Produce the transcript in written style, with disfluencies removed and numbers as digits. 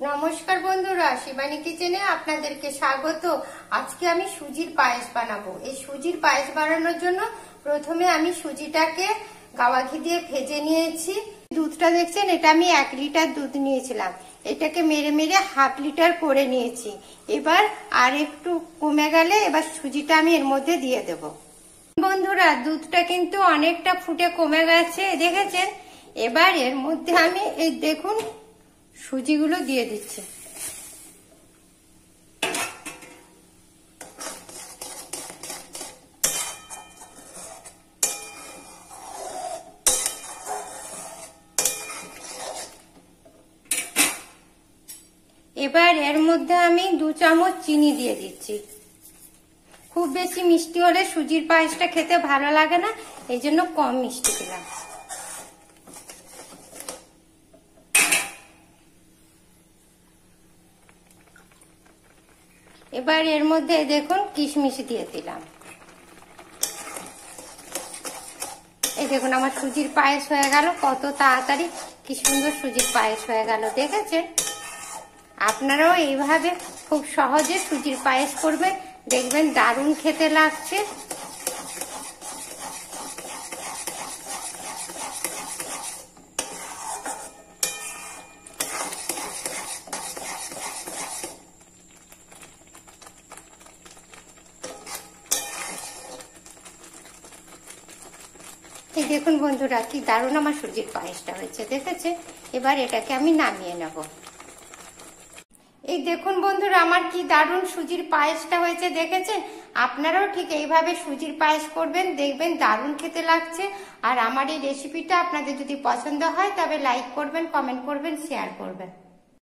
নমস্কার বন্ধুরা, শিবানী কিচেনে আপনাদেরকে স্বাগত। আজকে আমি সুজির পায়েস বানাবো। এই সুজির পায়েস বানানোর জন্য প্রথমে আমি সুজিটাকে গাওয়া ঘি দিয়ে ভেজে নিয়েছি। দুধটা দেখছেন, এটা আমি 1 লিটার দুধ নিয়েছিলাম। এটাকে মেরে মেরে হাফ লিটার করে নিয়েছি। এবার আর একটু কমে গেলে এবার সুজিটা আমি এর মধ্যে দিয়ে দেব। বন্ধুরা, দুধটা কিন্তু অনেকটা ফুটে কমে গেছে, দেখেছেন। এবার এর মধ্যে আমি এই দেখুন সুজিগুলো দিয়ে দিচ্ছি। এবার এর মধ্যে আমি 2 চামচ চিনি দিয়ে দিচ্ছি। খুব বেশি মিষ্টি হলে সুজির পায়েসটা খেতে ভালো লাগে না, এই জন্য কম মিষ্টি দিলাম। এবার এর মধ্যে দেখুন কিশমিশ দিয়ে দিলাম। এই দেখুন আমার সুজির পায়েস হয়ে গেল। কত তাড়াতাড়ি কি সুন্দর সুজির পায়েস হয়ে গেল, দেখেছেন। আপনারাও এইভাবে খুব সহজে সুজির পায়েস করবেন, দেখবেন দারুণ খেতে লাগছে। এই দেখুন বন্ধুরা, কি দারুণ আমার সুজির পায়েসটা হয়েছে, দেখেছে। এবার এটাকে আমি নামিয়ে নেব। এই দেখুন বন্ধুরা, আমার কি দারুণ সুজির পায়েসটা হয়েছে, দেখেছেন। আপনারাও ঠিক এইভাবে সুজির পায়েস করবেন, দেখবেন দারুণ খেতে লাগছে। আর আমার এই রেসিপিটা আপনাদের যদি পছন্দ হয় তবে লাইক করবেন, কমেন্ট করবেন, শেয়ার করবেন।